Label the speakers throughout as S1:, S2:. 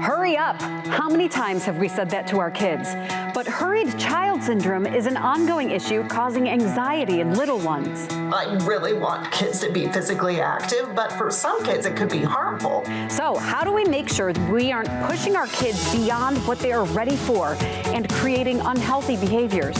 S1: Hurry up! How many times have we said that to our kids? But hurried child syndrome is an ongoing issue causing anxiety in little ones.
S2: I really want kids to be physically active, but for some kids it could be harmful.
S1: So how do we make sure we aren't pushing our kids beyond what they are ready for and creating unhealthy behaviors?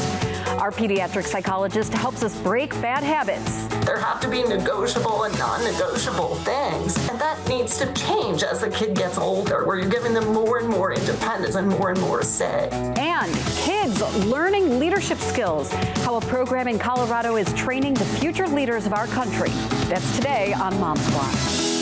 S1: Our pediatric psychologist helps us break bad habits.
S2: There have to be negotiable and non-negotiable things, and that needs to change as the kid gets older, where you're giving them more and more independence and more say.
S1: And kids learning leadership skills, how a program in Colorado is training the future leaders of our country. That's today on Mom Squad.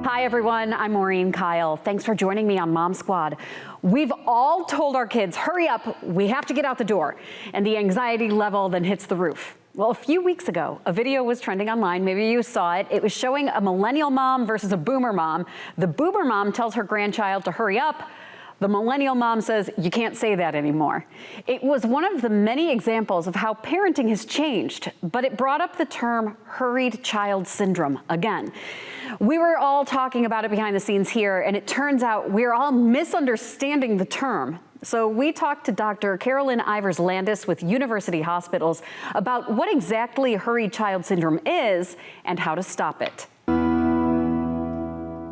S1: Hi everyone, I'm Maureen Kyle. Thanks for joining me on Mom Squad. We've all told our kids, hurry up, we have to get out the door. And the anxiety level then hits the roof. Well, a few weeks ago, a video was trending online. Maybe you saw it. It was showing a millennial mom versus a boomer mom. The boomer mom tells her grandchild to hurry up. The millennial mom says, you can't say that anymore. It was one of the many examples of how parenting has changed, but it brought up the term hurried child syndrome again. We were all talking about it behind the scenes here, and it turns out we're all misunderstanding the term. So we talked to Dr. Carolyn Ivers-Landis with University Hospitals about what exactly hurried child syndrome is and how to stop it.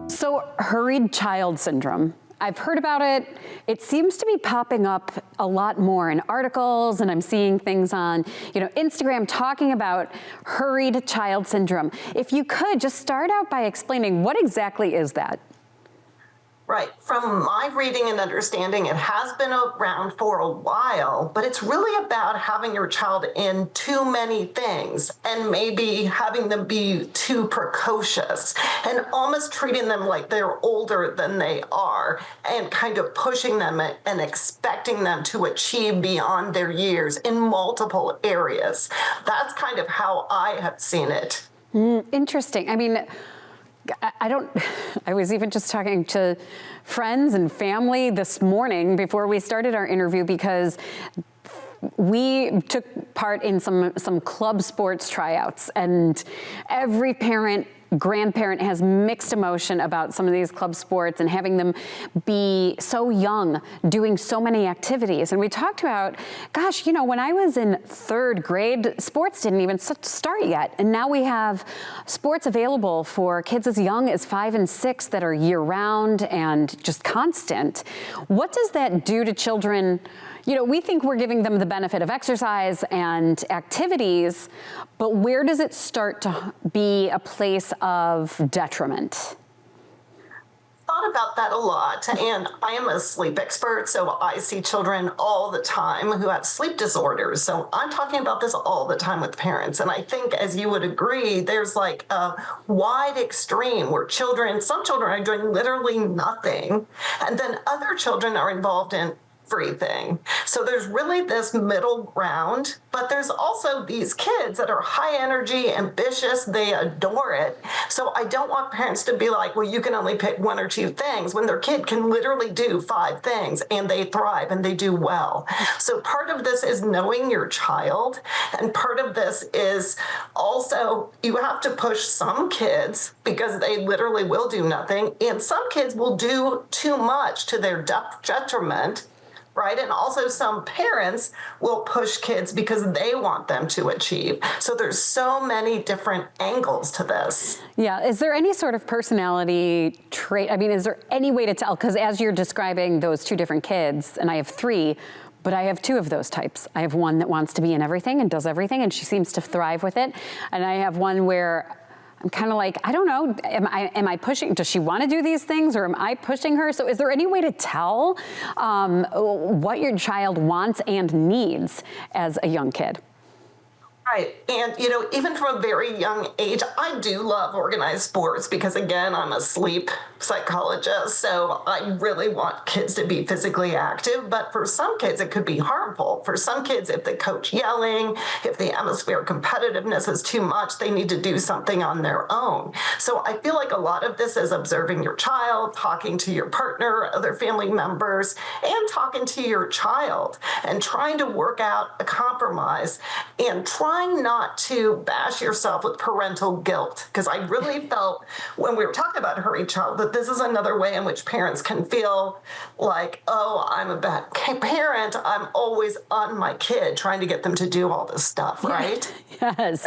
S1: So hurried child syndrome. I've heard about it. It seems to be popping up a lot more in articles, and I'm seeing things on, Instagram talking about hurried child syndrome. If you could just start out by explaining what exactly is that?
S2: Right. From my reading and understanding, it has been around for a while, but it's really about having your child in too many things and maybe having them be too precocious and almost treating them like they're older than they are and kind of pushing them and expecting them to achieve beyond their years in multiple areas. That's kind of how I have seen it.
S1: Interesting. I mean, I was even just talking to friends and family this morning before we started our interview because we took part in some club sports tryouts, and every grandparent has mixed emotion about some of these club sports and having them be so young, doing so many activities. And we talked about, gosh, when I was in third grade, sports didn't even start yet. And now we have sports available for kids as young as 5 and 6 that are year round and just constant. What does that do to children? We think we're giving them the benefit of exercise and activities, but where does it start to be a place of detriment?
S2: Thought about that a lot, and I am a sleep expert, so I see children all the time who have sleep disorders. So I'm talking about this all the time with parents, and I think, as you would agree, there's like a wide extreme where some children are doing literally nothing, and then other children are involved in everything. So there's really this middle ground, but there's also these kids that are high energy, ambitious, they adore it. So I don't want parents to be like, well, you can only pick 1 or 2 things when their kid can literally do 5 things and they thrive and they do well. So part of this is knowing your child, and part of this is also you have to push some kids because they literally will do nothing, and some kids will do too much to their detriment. Right? And also some parents will push kids because they want them to achieve. So there's so many different angles to this.
S1: Yeah. Is there any sort of personality trait? I mean, is there any way to tell? Because as you're describing those 2 different kids, and I have 3, but I have 2 of those types. I have one that wants to be in everything and does everything, and she seems to thrive with it. And I have one where I'm kind of like, I don't know, am I pushing, does she want to do these things, or am I pushing her? So is there any way to tell what your child wants and needs as a young kid?
S2: Right. And, even from a very young age, I do love organized sports because, again, I'm a sleep psychologist. So I really want kids to be physically active. But for some kids, it could be harmful. For some kids, if the coach yelling, if the atmosphere of competitiveness is too much, they need to do something on their own. So I feel like a lot of this is observing your child, talking to your partner, other family members, and talking to your child and trying to work out a compromise and trying trying not to bash yourself with parental guilt, because I really felt when we were talking about Hurried Child that this is another way in which parents can feel like, oh, I'm a bad parent. I'm always on my kid trying to get them to do all this stuff, right?
S1: Yes,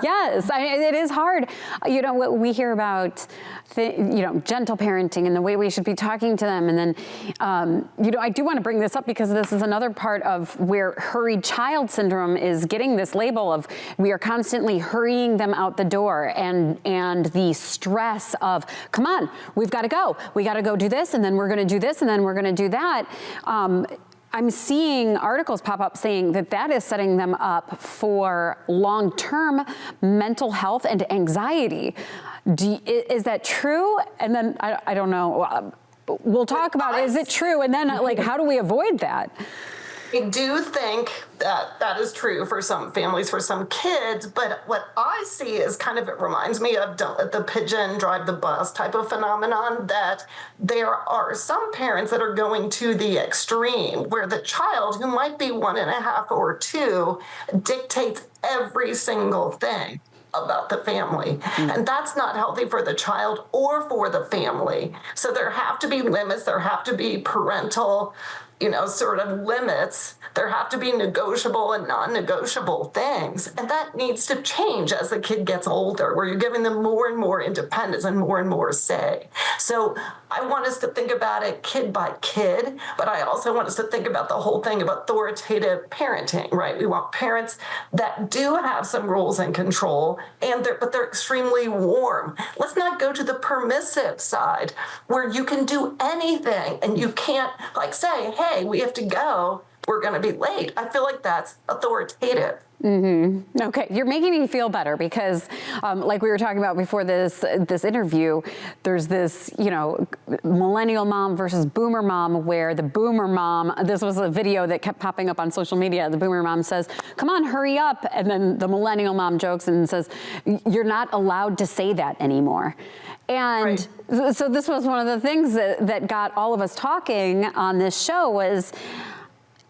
S1: yes. It is hard. You know, what we hear about, gentle parenting and the way we should be talking to them. And then, I do want to bring this up because this is another part of where hurried child syndrome is getting this label of we are constantly hurrying them out the door, and the stress of, come on, we've got to go. We got to go do this, and then we're going to do this, and then we're going to do that. I'm seeing articles pop up saying that is setting them up for long-term mental health and anxiety. Is that true? And then, I don't know, we'll talk about, is it true? And then, like, how do we avoid that?
S2: I do think that is true for some families, for some kids, but what I see is kind of, it reminds me of don't let the pigeon drive the bus type of phenomenon, that there are some parents that are going to the extreme where the child, who might be 1.5 or 2, dictates every single thing about the family. And that's not healthy for the child or for the family. So there have to be limits, there have to be parental sort of limits. There have to be negotiable and non-negotiable things. And that needs to change as the kid gets older, where you're giving them more and more independence and more say. So I want us to think about it kid by kid, but I also want us to think about the whole thing of authoritative parenting, right? We want parents that do have some rules and control, but they're extremely warm. Let's not go to the permissive side where you can do anything and you can't say, hey, we have to go, we're going to be late. I feel like that's authoritative.
S1: Mm-hmm. Okay, you're making me feel better because, like we were talking about before this interview, there's this, millennial mom versus boomer mom, where the boomer mom, this was a video that kept popping up on social media. The boomer mom says, "Come on, hurry up," and then the millennial mom jokes and says, "You're not allowed to say that anymore." And right. So this was one of the things that got all of us talking on this show was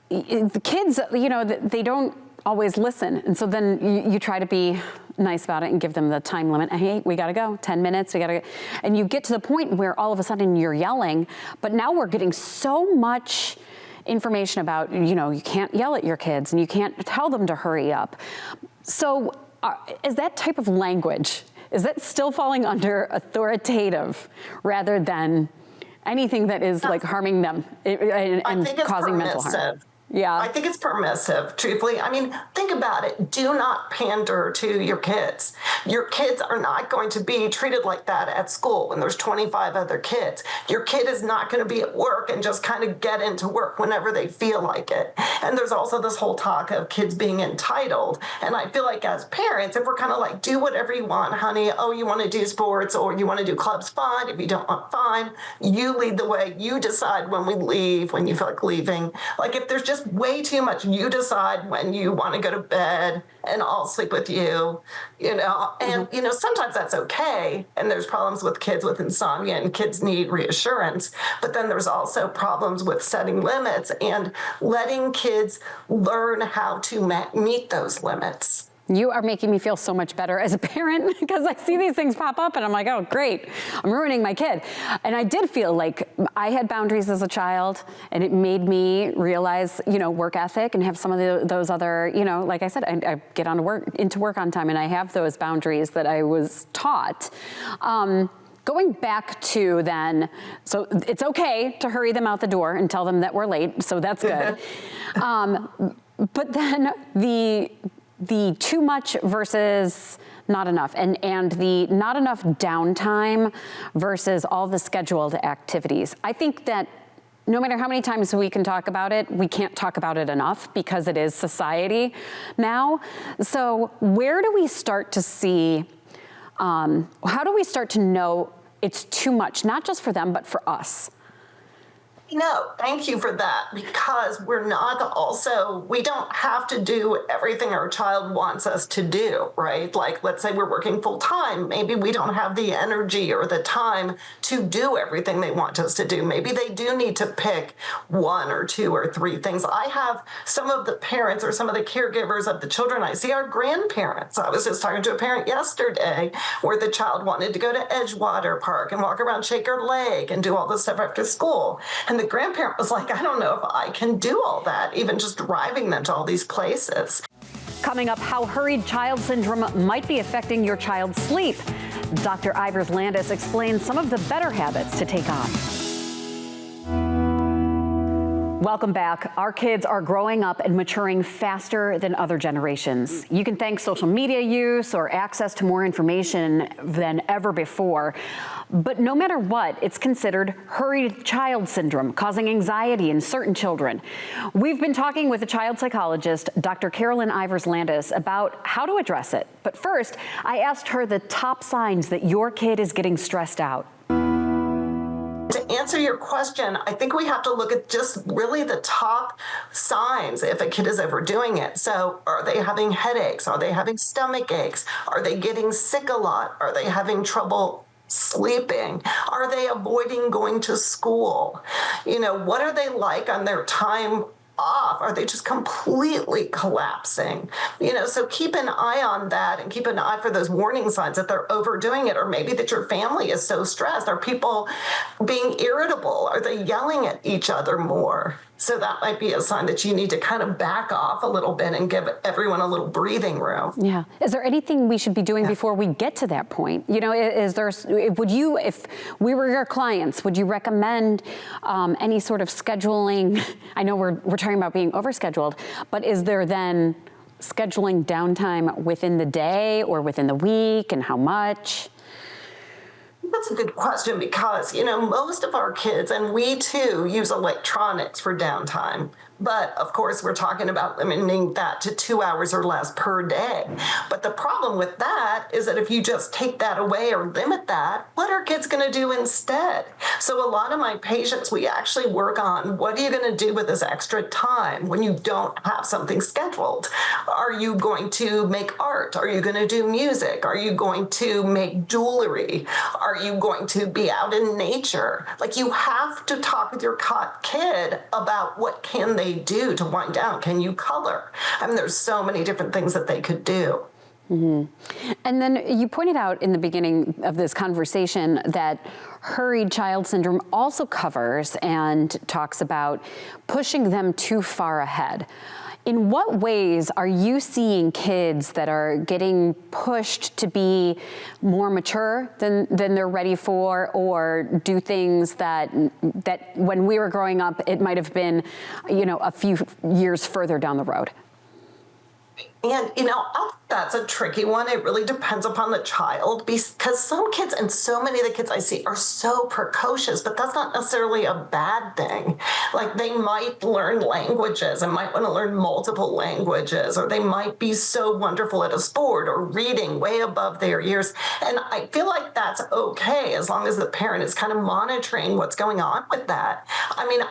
S1: the kids, they don't always listen. And so then you try to be nice about it and give them the time limit. Hey, we got to go, 10 minutes, we got to go. And you get to the point where all of a sudden you're yelling, but now we're getting so much information about, you can't yell at your kids and you can't tell them to hurry up. So is that type of language, is that still falling under authoritative rather than anything that is like harming them and causing mental harm? Yeah.
S2: I think it's permissive, truthfully. I mean, think about it. Do not pander to your kids. Your kids are not going to be treated like that at school when there's 25 other kids. Your kid is not going to be at work and just kind of get into work whenever they feel like it. And there's also this whole talk of kids being entitled. And I feel like as parents, if we're kind of like, do whatever you want, honey. Oh, you want to do sports or you want to do clubs, fine. If you don't want, fine. You lead the way. You decide when we leave, when you feel like leaving. Like if there's just way too much, you decide when you want to go to bed and I'll sleep with you, and sometimes that's okay. And there's problems with kids with insomnia and kids need reassurance, but then there's also problems with setting limits and letting kids learn how to meet those limits.
S1: You are making me feel so much better as a parent because I see these things pop up and I'm like, oh, great, I'm ruining my kid. And I did feel like I had boundaries as a child and it made me realize, work ethic and have some of those other, like I said, I get into work on time and I have those boundaries that I was taught. Going back to then, so it's okay to hurry them out the door and tell them that we're late, so that's good. But then the too much versus not enough, and the not enough downtime versus all the scheduled activities. I think that no matter how many times we can talk about it, we can't talk about it enough because it is society now. So where do we start to see, how do we start to know it's too much, not just for them, but for us?
S2: No, thank you for that, because we don't have to do everything our child wants us to do, right? Like, let's say we're working full time. Maybe we don't have the energy or the time to do everything they want us to do. Maybe they do need to pick one or two or three things. I have some of the parents or some of the caregivers of the children I see are grandparents. I was just talking to a parent yesterday where the child wanted to go to Edgewater Park and walk around Shaker Lake and do all this stuff after school. And the grandparent was like, I don't know if I can do all that, even just driving them to all these places.
S1: Coming up, how hurried child syndrome might be affecting your child's sleep. Dr. Ivers-Landis explains some of the better habits to take on. Welcome back. Our kids are growing up and maturing faster than other generations. You can thank social media use or access to more information than ever before. But no matter what, it's considered hurried child syndrome, causing anxiety in certain children. We've been talking with a child psychologist, Dr. Carolyn Ivers-Landis, about how to address it. But first, I asked her the top signs that your kid is getting stressed out.
S2: To answer your question, I think we have to look at just really the top signs if a kid is overdoing it. So are they having headaches? Are they having stomach aches? Are they getting sick a lot? Are they having trouble sleeping? Are they avoiding going to school? What are they like on their time off? Are they just completely collapsing? So keep an eye on that and keep an eye for those warning signs that they're overdoing it, or maybe that your family is so stressed. Are people being irritable? Are they yelling at each other more? So that might be a sign that you need to kind of back off a little bit and give everyone a little breathing room.
S1: Yeah. Is there anything we should be doing before we get to that point? Would you, if we were your clients, would you recommend any sort of scheduling? I know we're talking about being overscheduled, but is there then scheduling downtime within the day or within the week, and how much?
S2: That's a good question, because, most of our kids, and we too, use electronics for downtime. But of course, we're talking about limiting that to 2 hours or less per day. But the problem with that is that if you just take that away or limit that, what are kids going to do instead? So a lot of my patients, we actually work on, what are you going to do with this extra time when you don't have something scheduled? Are you going to make art? Are you going to do music? Are you going to make jewelry? Are you going to be out in nature? Like, you have to talk with your kid about what can they do to wind down. Can you color? There's so many different things that they could do.
S1: Mm-hmm. And then you pointed out in the beginning of this conversation that hurried child syndrome also covers and talks about pushing them too far ahead. In what ways are you seeing kids that are getting pushed to be more mature than they're ready for, or do things that when we were growing up, it might have been, a few years further down the road?
S2: And, that's a tricky one. It really depends upon the child, because some kids, and so many of the kids I see, are so precocious, but that's not necessarily a bad thing. Like, they might learn languages and might want to learn multiple languages, or they might be so wonderful at a sport or reading way above their years. And I feel like that's okay, as long as the parent is kind of monitoring what's going on with that.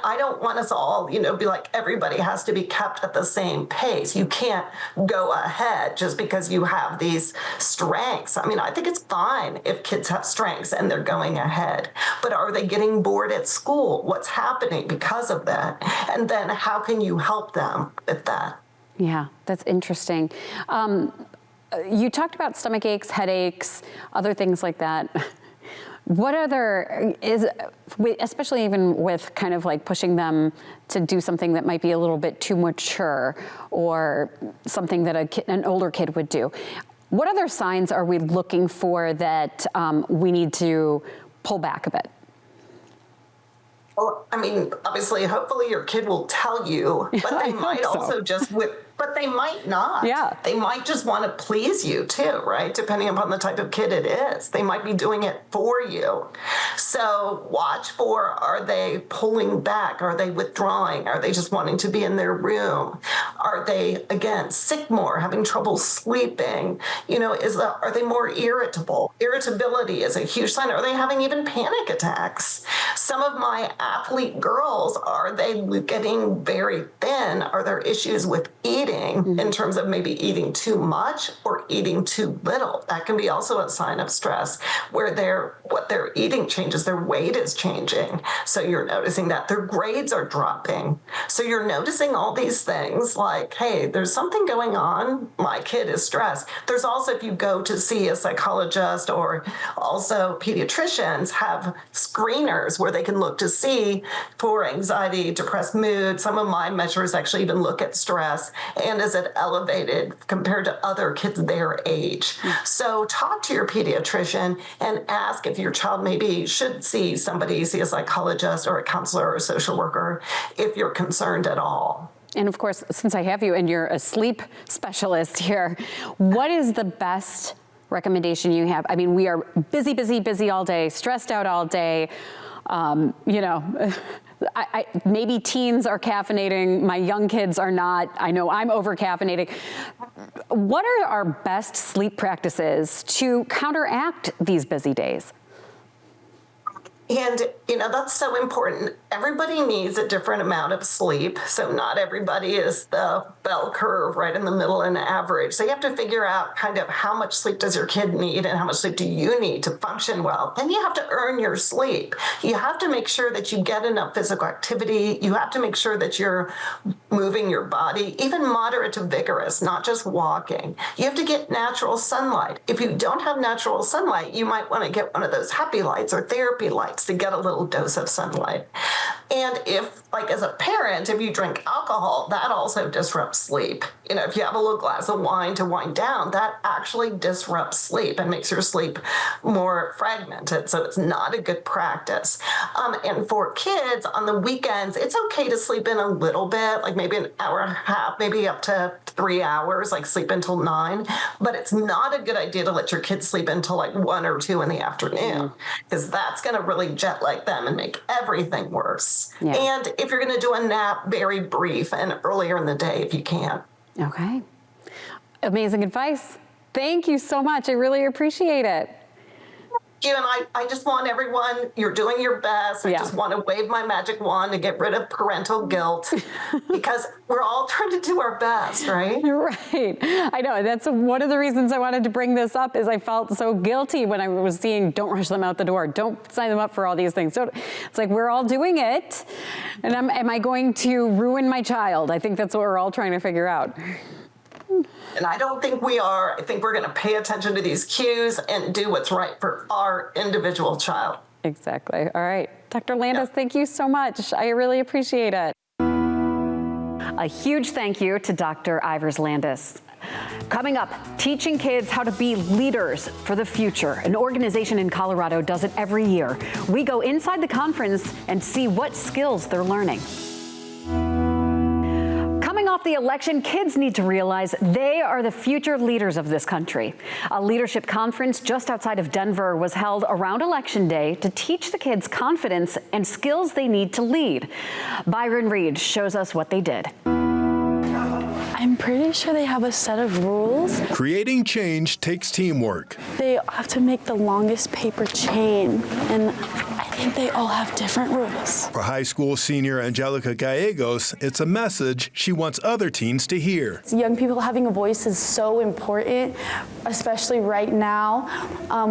S2: I don't want us all, be like, everybody has to be kept at the same pace. You can't go ahead just because you have these strengths. I think it's fine if kids have strengths and they're going ahead, but are they getting bored at school? What's happening because of that? And then how can you help them with that?
S1: Yeah, that's interesting. You talked about stomach aches, headaches, other things like that. What especially even with kind of like pushing them to do something that might be a little bit too mature, or something that an older kid would do, what other signs are we looking for that we need to pull back a bit?
S2: Well, obviously, hopefully your kid will tell you, but they might also just But they might not.
S1: Yeah.
S2: They might just want to please you too, right? Depending upon the type of kid it is. They might be doing it for you. So watch for, are they pulling back? Are they withdrawing? Are they just wanting to be in their room? Are they, again, sick more, having trouble sleeping? Are they more irritable? Irritability is a huge sign. Are they having even panic attacks? Some of my athlete girls, are they getting very thin? Are there issues with eating in terms of maybe eating too much or eating too little? That can be also a sign of stress, where what they're eating changes, their weight is changing. So you're noticing that their grades are dropping. So you're noticing all these things like, hey, there's something going on. My kid is stressed. There's also, if you go to see a psychologist, or also pediatricians have screeners where they can look to see for anxiety, depressed mood. Some of my measures actually even look at stress and is it elevated compared to other kids their age. So talk to your pediatrician and ask if your child maybe should see a psychologist or a counselor or a social worker if you're concerned at all.
S1: And of course, since I have you and you're a sleep specialist here, what is the best recommendation you have? I mean, we are busy all day, stressed out all day. Maybe teens are caffeinating, my young kids are not. I know I'm over caffeinating. What are our best sleep practices to counteract these busy days?
S2: And, that's so important. Everybody needs a different amount of sleep. So not everybody is the bell curve right in the middle and average. So you have to figure out kind of how much sleep does your kid need and how much sleep do you need to function well. Then you have to earn your sleep. You have to make sure that you get enough physical activity. You have to make sure that you're moving your body, even moderate to vigorous, not just walking. You have to get natural sunlight. If you don't have natural sunlight, you might want to get one of those happy lights or therapy lights to get a little dose of sunlight. And if, as a parent, if you drink alcohol, that also disrupts sleep. If you have a little glass of wine to wind down, that actually disrupts sleep and makes your sleep more fragmented. So it's not a good practice. And for kids on the weekends, it's okay to sleep in a little bit, like maybe an hour and a half, maybe up to 3 hours, like sleep until 9. But it's not a good idea to let your kids sleep until 1 or 2 in the afternoon, because that's going to really jet lag them and make everything worse. Yeah. And if you're going to do a nap, very brief and earlier in the day if you can.
S1: Okay. Amazing advice. Thank you so much. I really appreciate it.
S2: You and I just want everyone, you're doing your best. I just want to wave my magic wand to get rid of parental guilt, because we're all trying to do our best, right?
S1: Right. I know. That's one of the reasons I wanted to bring this up, is I felt so guilty when I was seeing, don't rush them out the door. Don't sign them up for all these things. So it's like, we're all doing it. And am I going to ruin my child? I think that's what we're all trying to figure out.
S2: And I don't think we are. I think we're going to pay attention to these cues and do what's right for our individual child.
S1: Exactly. All right. Dr. Landis, thank you so much. I really appreciate it. A huge thank you to Dr. Ivers-Landis. Coming up, teaching kids how to be leaders for the future. An organization in Colorado does it every year. We go inside the conference and see what skills they're learning. Coming off the election, kids need to realize they are the future leaders of this country. A leadership conference just outside of Denver was held around Election Day to teach the kids confidence and skills they need to lead. Byron Reed shows us what they did.
S3: I'm pretty sure they have a set of rules.
S4: Creating change takes teamwork.
S3: They have to make the longest paper chain, and I think they all have different rules.
S4: For high school senior Angelica Gallegos, it's a message she wants other teens to hear.
S3: Young people having a voice is so important, especially right now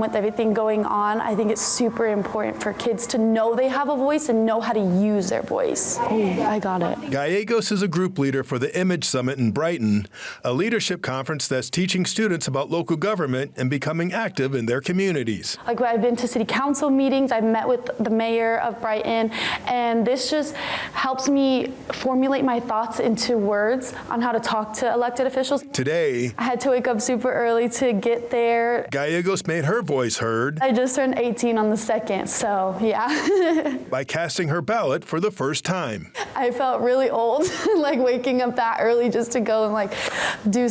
S3: with everything going on. I think it's super important for kids to know they have a voice and know how to use their voice. Oh, I got it.
S4: Gallegos is a group leader for the Image Summit in Brighton, a leadership conference that's teaching students about local government and becoming active in their communities.
S3: Like, I've been to city council meetings, I've met with the mayor of Brighton, and this just helps me formulate my thoughts into words on how to talk to elected officials.
S4: Today,
S3: I had to wake up super early to get there.
S4: Gallegos made her voice heard
S3: I just turned 18 on the 2nd, so yeah.
S4: by casting her ballot for the first time.
S3: I felt really old, like waking up that early just to go and like do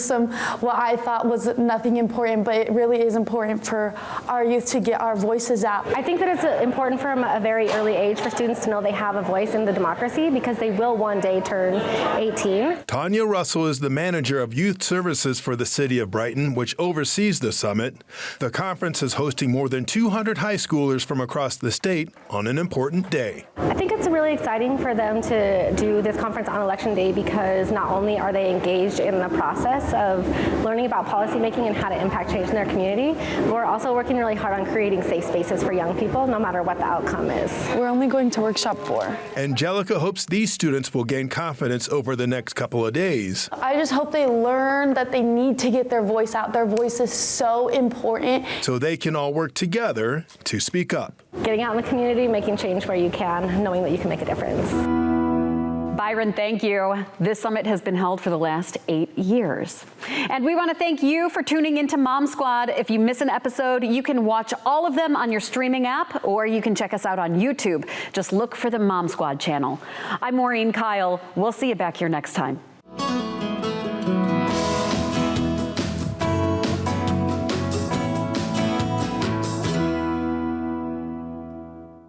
S3: what I thought was nothing important, but it really is important for our youth to get our voices out.
S5: I think that it's important from a very early age for students to know they have a voice in the democracy because they will one day turn 18.
S4: Tanya Russell is the manager of youth services for the city of Brighton, which oversees the summit. The conference is hosting more than 200 high schoolers from across the state on an important day.
S5: I think it's really exciting for them to do this conference on Election Day because not only are they engaged in the process of learning about policymaking and how to impact change in their community, but we're also working really hard on creating safe spaces for young people, no matter what the outcome is.
S3: We're only going to workshop 4.
S4: Angelica hopes these students will gain confidence over the next couple of days.
S3: I just hope they learn that they need to get their voice out. Their voice is so important.
S4: So they can all work together to speak up.
S5: Getting out in the community, making change where you can, knowing that you can make a difference.
S1: Byron, thank you. This summit has been held for the last 8 years. And we want to thank you for tuning into Mom Squad. If you miss an episode, you can watch all of them on your streaming app, or you can check us out on YouTube. Just look for the Mom Squad channel. I'm Maureen Kyle. We'll see you back here next time.